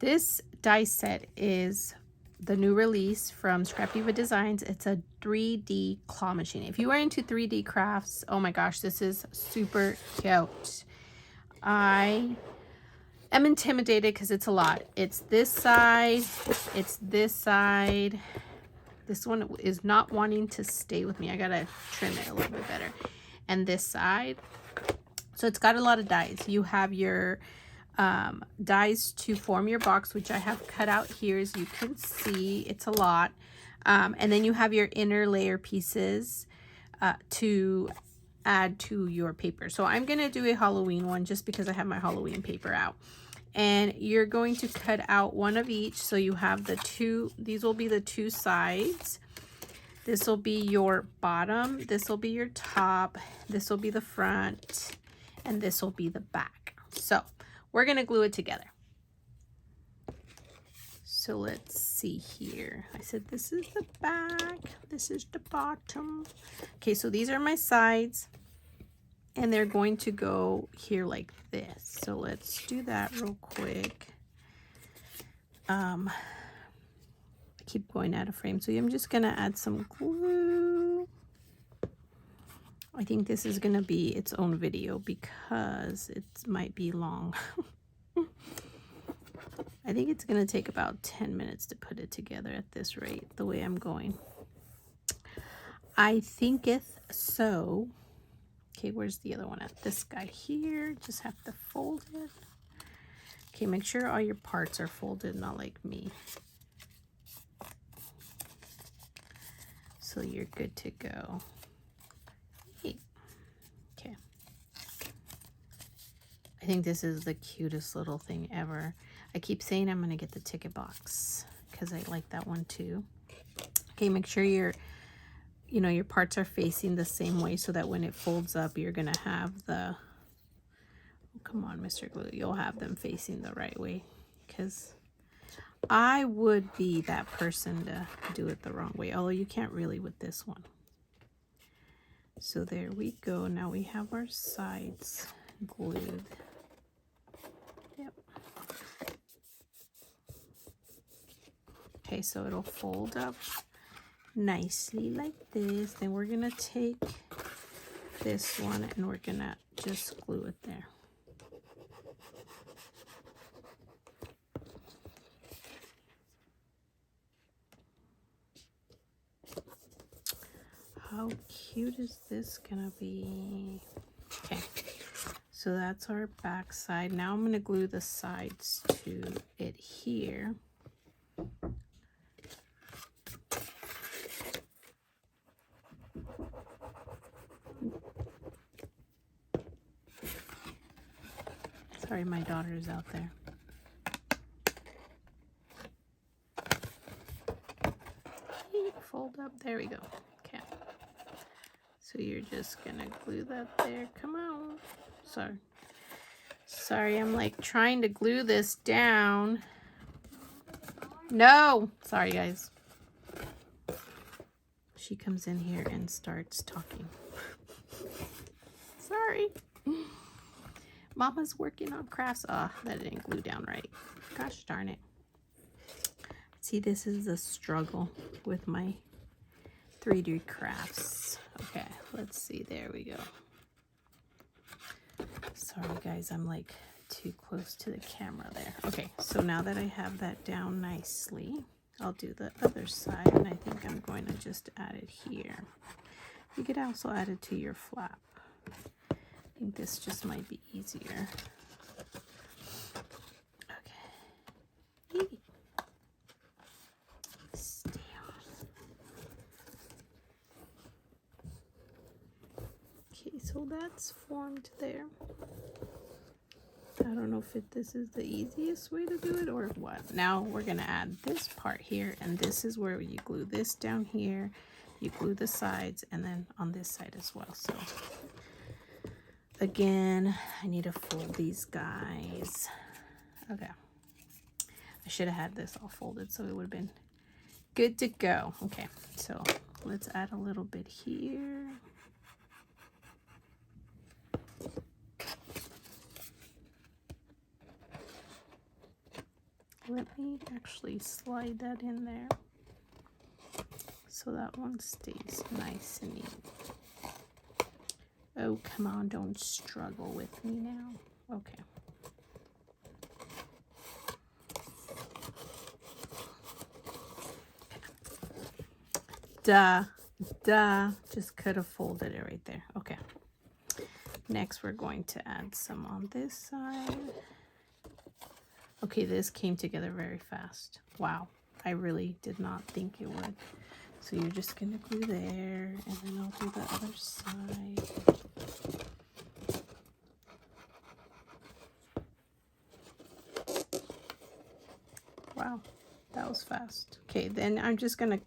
This die set is the new release from ScrapDiva Designs. It's a 3D claw machine. If you are into 3D crafts, oh my gosh, this is super cute. I am intimidated because it's a lot. It's this side, it's this side. This one is not wanting to stay with me. I gotta trim it a little bit better. And this side. So it's got a lot of dies. You have your dies to form your box, which I have cut out here as you can see. It's a lot. And then you have your inner layer pieces to add to your paper. So I'm gonna do a Halloween one just because I have my Halloween paper out. And you're going to cut out one of each. So you have the two, these will be the two sides. This will be your bottom, this will be your top, this will be the front, and this will be the back. So we're gonna glue it together. So let's see here. I said this is the back, this is the bottom. Okay, so these are my sides, and they're going to go here like this. So let's do that real quick. I keep going out of frame, so I'm just gonna add some glue. I think this is gonna be its own video because it might be long. I think it's gonna take about 10 minutes to put it together at this rate, the way I'm going. I thinketh so. Okay, where's the other one at? This guy here, just have to fold it. Okay, make sure all your parts are folded, not like me. So you're good to go. Okay. I think this is the cutest little thing ever. I keep saying I'm gonna get the ticket box because I like that one too. Okay, make sure your parts are facing the same way so that when it folds up, you're gonna have the, oh, come on, Mr. Glue, you'll have them facing the right way, because I would be that person to do it the wrong way, although you can't really with this one. So there we go. Now we have our sides glued. Yep. Okay, so it'll fold up nicely like this. Then we're gonna take this one and we're gonna just glue it there. How cute is this gonna be? Okay, so that's our back side. Now I'm gonna glue the sides to it here. Sorry, my daughter is out there. Fold up, there we go. Okay. So you're just gonna glue that there. Come on. Sorry, I'm like trying to glue this down. No! Sorry, guys. She comes in here and starts talking. Sorry. Mama's working on crafts. Ah, that didn't glue down right. Gosh darn it. See, this is the struggle with my 3D crafts. Okay, let's see. There we go. Sorry, guys. I'm like too close to the camera there. Okay, so now that I have that down nicely, I'll do the other side, and I think I'm going to just add it here. You could also add it to your flap. I think this just might be easier. Okay. Stay on. Okay, so that's formed there. I don't know if this is the easiest way to do it or what. Now we're gonna add this part here, and this is where you glue this down here. You glue the sides, and then on this side as well. So again, I need to fold these guys. Okay. I should have had this all folded so it would have been good to go. Okay, so let's add a little bit here. let me actually slide that in there so that one stays nice and neat. Oh, come on, don't struggle with me now. Okay. Duh, just could have folded it right there. Okay. Next, we're going to add some on this side. Okay, this came together very fast. Wow, I really did not think it would. So you're just gonna glue there, and then I'll do the other side. Wow, that was fast. Okay, then I'm just gonna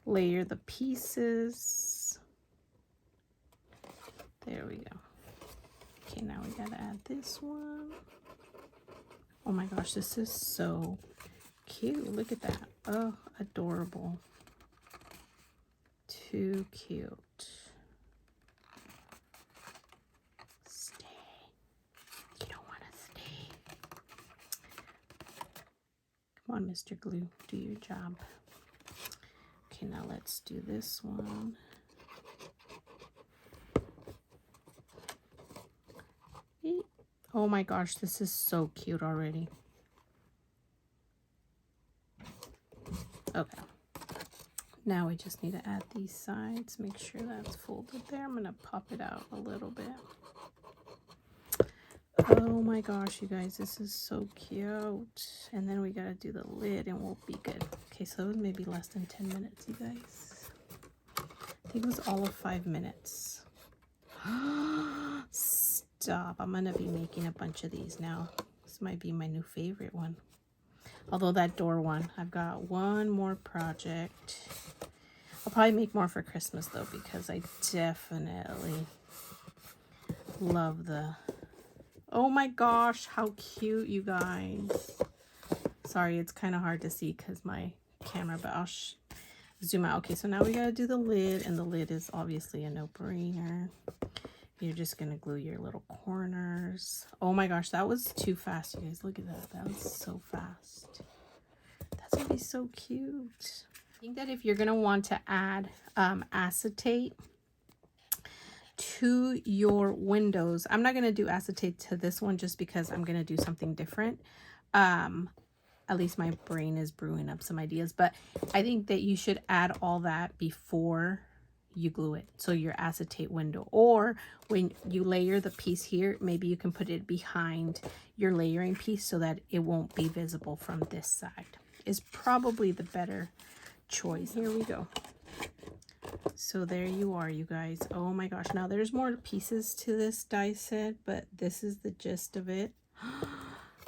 layer the pieces. There we go. Okay, now we gotta add this one. Oh my gosh, this is so cute. Look at that. Oh, adorable. Too cute. Stay. You don't want to stay. Come on, Mr. Glue. Do your job. Okay, now let's do this one. Oh my gosh, this is so cute already. Okay. Now we just need to add these sides. Make sure that's folded there. I'm going to pop it out a little bit. Oh my gosh, you guys, this is so cute. And then we got to do the lid and we'll be good. Okay, so it was maybe less than 10 minutes, you guys. I think it was all of 5 minutes. Stop. I'm going to be making a bunch of these now. This might be my new favorite one. Although that door one, I've got one more project. I'll probably make more for Christmas though, because I definitely love the... Oh my gosh, how cute, you guys. Sorry, it's kind of hard to see because my camera, but I'll zoom out. Okay, so now we got to do the lid, and the lid is obviously a no-brainer. You're just going to glue your little corners. Oh my gosh, that was too fast, you guys. Look at that. That was so fast. That's going to be so cute. I think that if you're going to want to add acetate to your windows, I'm not going to do acetate to this one just because I'm going to do something different. At least my brain is brewing up some ideas. But I think that you should add all that before you glue it, so your acetate window, or when you layer the piece here, maybe you can put it behind your layering piece so that it won't be visible from this side. Is probably the better choice. Here we go. So there you are, you guys. Oh my gosh, now there's more pieces to this die set, but this is the gist of it.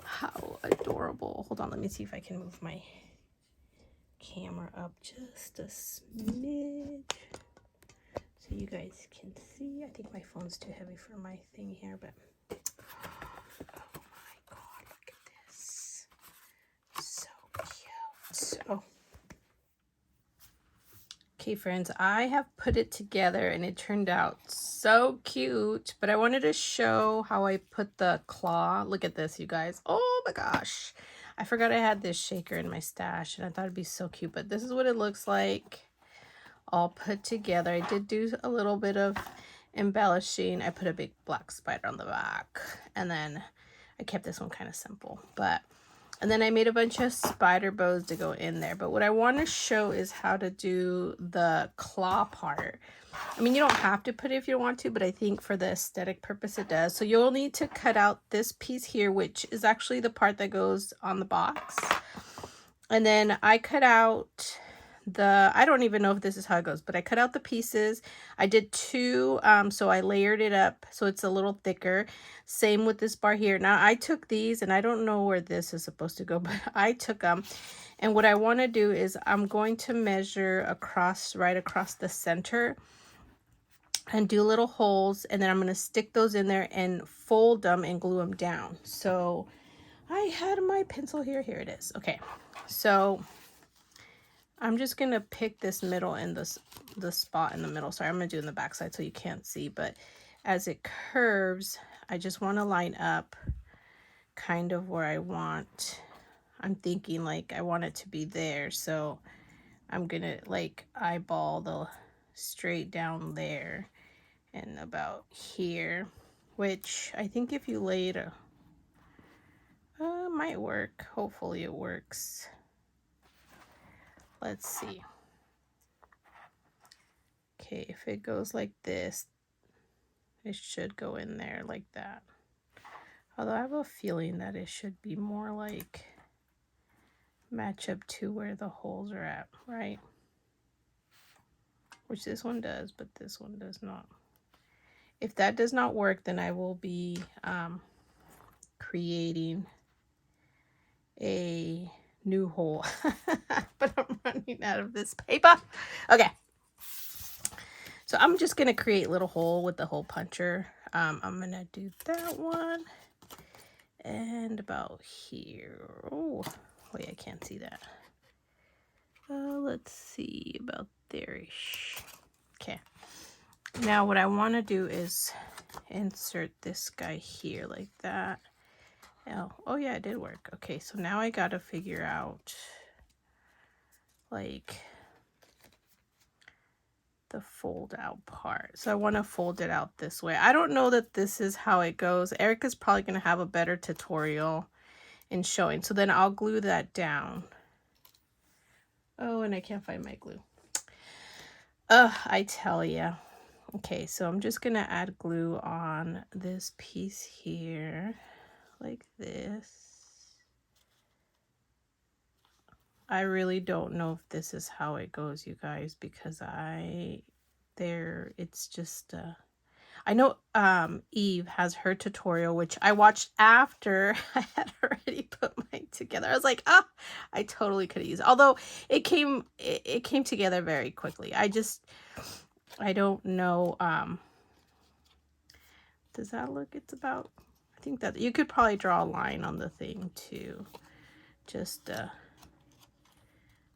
How adorable. Hold on, let me see if I can move my camera up just a smidge so you guys can see. I think my phone's too heavy for my thing here, but oh my god, look at this. So cute. So okay, friends, I have put it together and it turned out so cute, but I wanted to show how I put the claw. Look at this, you guys. Oh my gosh, I forgot I had this shaker in my stash and I thought it'd be so cute, but this is what it looks like all put together. I did do a little bit of embellishing. I put a big black spider on the back, and then I kept this one kind of simple, and then I made a bunch of spider bows to go in there. But what I want to show is how to do the claw part. I mean, you don't have to put it if you don't want to, but I think for the aesthetic purpose it does. So you'll need to cut out this piece here, which is actually the part that goes on the box. And then I cut out I don't even know if this is how it goes, but I cut out the pieces. I did two, so I layered it up so it's a little thicker. Same with this bar here. Now I took these, and I don't know where this is supposed to go, but I took them. And what I want to do is I'm going to measure right across the center and do little holes, and then I'm going to stick those in there and fold them and glue them down. So I had my pencil here. Here it is. Okay, so I'm just going to pick this middle and the spot in the middle. Sorry, I'm going to do it in the back side so you can't see. But as it curves, I just want to line up kind of where I want I'm thinking like I want it to be there, so I'm gonna like eyeball the straight down there and about here, which I think if you laid a might work. Hopefully it works. Let's see. Okay, if it goes like this, it should go in there like that. Although I have a feeling that it should be more like match up to where the holes are at, right? Which this one does, but this one does not. If that does not work, then I will be creating a new hole. But I'm running out of this paper. Okay. So I'm just going to create a little hole with the hole puncher. I'm going to do that one. And about here. Oh, wait, I can't see that. Let's see, about there-ish. Okay. Now what I want to do is insert this guy here like that. Oh yeah, it did work. Okay, so now I got to figure out like the fold out part. So I want to fold it out this way. I don't know that this is how it goes. Erica's probably going to have a better tutorial in showing. So then I'll glue that down. Oh, and I can't find my glue. I tell ya. Okay, so I'm just going to add glue on this piece here like this. I really don't know if this is how it goes, you guys, because it's just I know Eve has her tutorial, which I watched after I had already put mine together. I was like, oh, I totally could have used it. Although it came together very quickly. I don't know. Does that look? It's about, I think that you could probably draw a line on the thing too. Just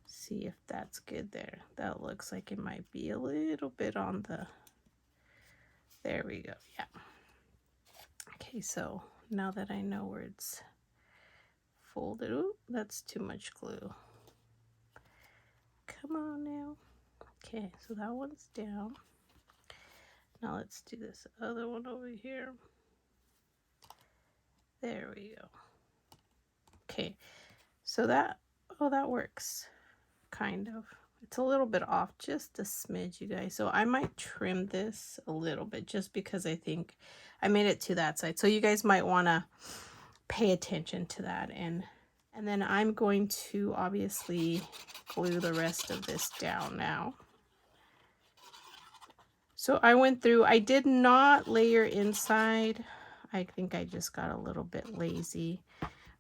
see if that's good there. That looks like it might be a little bit on the, there we go. Yeah. Okay, so now that I know where it's folded, ooh, that's too much glue. Come on now. Okay, so that one's down. Now let's do this other one over here. There we go. Okay, so that, oh, that works, kind of. It's a little bit off, just a smidge, you guys. So I might trim this a little bit just because I think I made it to that side. So you guys might want to pay attention to that. And then I'm going to obviously glue the rest of this down now. So I went through, I did not layer inside. I think I just got a little bit lazy.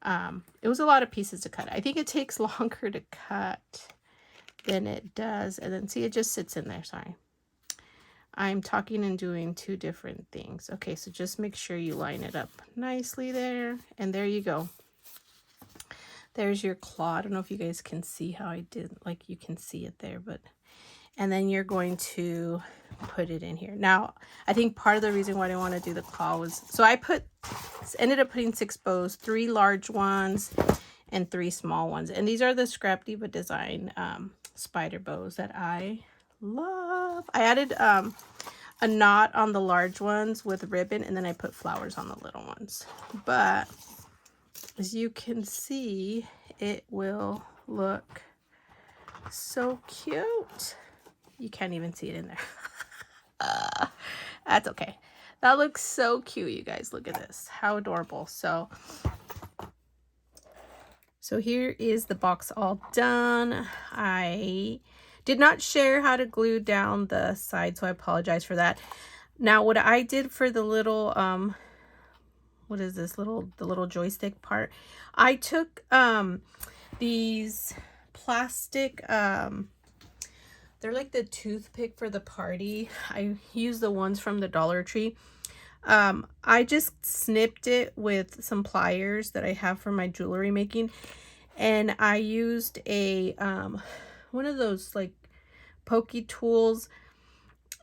It was a lot of pieces to cut. I think it takes longer to cut than it does. And then see, it just sits in there. Sorry. I'm talking and doing two different things. Okay, so just make sure you line it up nicely there. And there you go. There's your claw. I don't know if you guys can see how I did, like you can see it there, but, and then you're going to put it in here. Now, I think part of the reason why I want to do the claw was, so I ended up putting 6 bows, 3 large ones and 3 small ones. And these are the ScrapDiva Design spider bows that I love. I added a knot on the large ones with ribbon, and then I put flowers on the little ones. But as you can see, it will look so cute. You can't even see it in there. That's okay. That looks so cute, you guys. Look at this. How adorable. So here is the box all done. I did not share how to glue down the side, so I apologize for that. Now, what I did for the little, what is this, the little joystick part? I took these plastic, they're like the toothpick for the party. I use the ones from the Dollar Tree. I just snipped it with some pliers that I have for my jewelry making. And I used a, one of those like pokey tools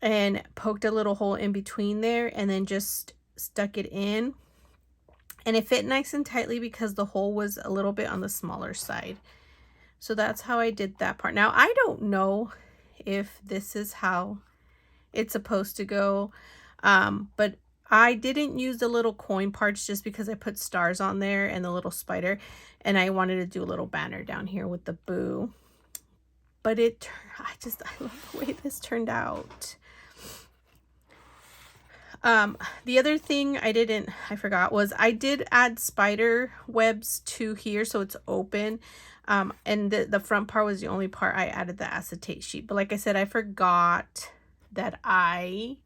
and poked a little hole in between there and then just stuck it in. And it fit nice and tightly because the hole was a little bit on the smaller side. So that's how I did that part. Now, I don't know if this is how it's supposed to go, but I didn't use the little coin parts just because I put stars on there and the little spider, and I wanted to do a little banner down here with the boo. But I love the way this turned out. The other thing I forgot was I did add spider webs to here so it's open. And the front part was the only part I added the acetate sheet. But like I said, I forgot that I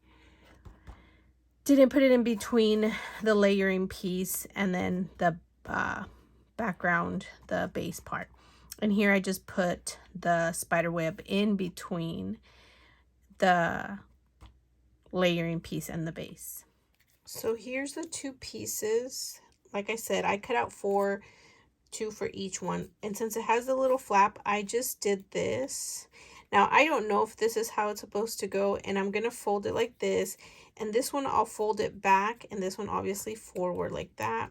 didn't put it in between the layering piece and then the background, the base part. And here I just put the spider web in between the layering piece and the base. So here's the two pieces. Like I said, I cut out two for each one, and since it has a little flap, I just did this. Now I don't know if this is how it's supposed to go, and I'm gonna fold it like this, and this one I'll fold it back, and this one obviously forward like that.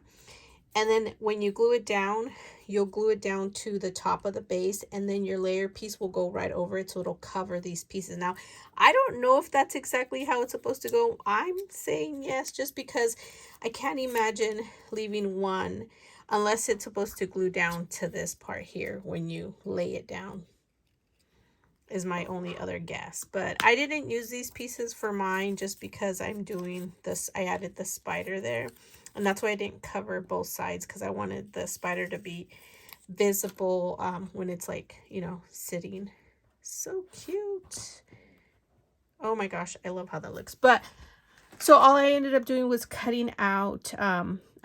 And then when you glue it down, you'll glue it down to the top of the base, and then your layer piece will go right over it, so it'll cover these pieces. Now, I don't know if that's exactly how it's supposed to go. I'm saying yes, just because I can't imagine leaving one unless it's supposed to glue down to this part here when you lay it down, is my only other guess. But I didn't use these pieces for mine just because I'm doing this. I added the spider there. And that's why I didn't cover both sides, because I wanted the spider to be visible when it's like, you know, sitting. So cute. Oh my gosh, I love how that looks. But so all I ended up doing was cutting out.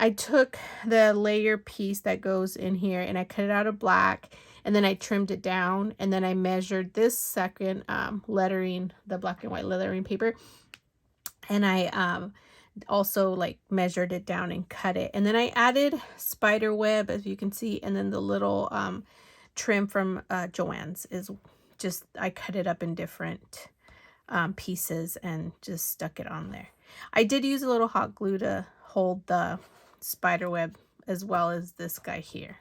I took the layer piece that goes in here and I cut it out of black, and then I trimmed it down, and then I measured this second lettering, the black and white lettering paper, and I also like measured it down and cut it. And then I added spider web, as you can see, and then the little trim from Joann's is just, I cut it up in different pieces and just stuck it on there. I did use a little hot glue to hold the spider web, as well as this guy here.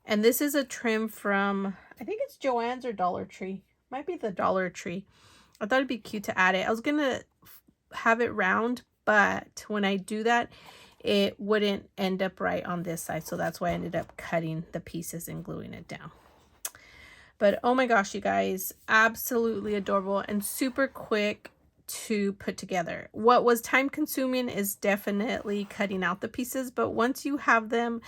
And this is a trim from, I think it's Joann's or Dollar Tree. Might be the Dollar Tree. I thought it'd be cute to add it. I was gonna have it round, but when I do that, it wouldn't end up right on this side. So that's why I ended up cutting the pieces and gluing it down. But oh my gosh, you guys, absolutely adorable and super quick to put together. What was time consuming is definitely cutting out the pieces, but once you have them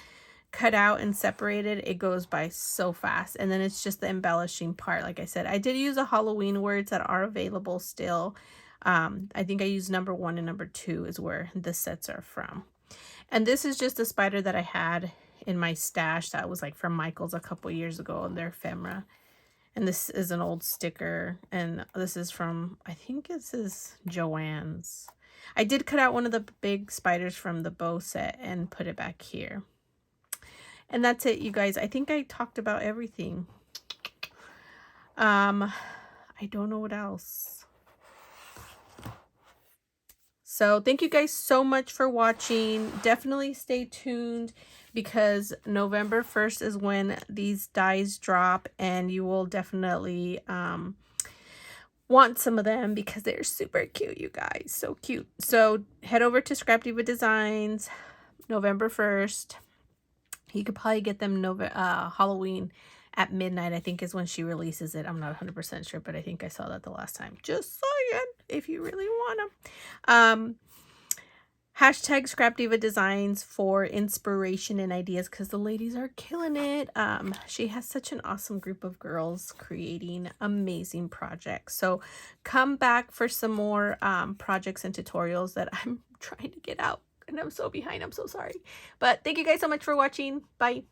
cut out and separated, it goes by so fast. And then it's just the embellishing part. Like I said, I did use a Halloween words that are available still. I think I used number 1 and number 2 is where the sets are from. And this is just a spider that I had in my stash that was like from Michael's a couple years ago on their ephemera. And this is an old sticker, and this is from, I think this is Joann's. I did cut out one of the big spiders from the bow set and put it back here. And that's it, you guys. I think I talked about everything. I don't know what else. So thank you guys so much for watching. Definitely stay tuned, because November 1st is when these dies drop, and you will definitely want some of them because they're super cute, you guys. So cute. So head over to ScrapDiva Designs November 1st. You could probably get them Halloween at midnight, I think, is when she releases it. I'm not 100% sure, but I think I saw that the last time. Just saying, if you really want them. Hashtag ScrapDiva Designs for inspiration and ideas, because the ladies are killing it. She has such an awesome group of girls creating amazing projects. So come back for some more projects and tutorials that I'm trying to get out. And I'm so behind. I'm so sorry. But thank you guys so much for watching. Bye.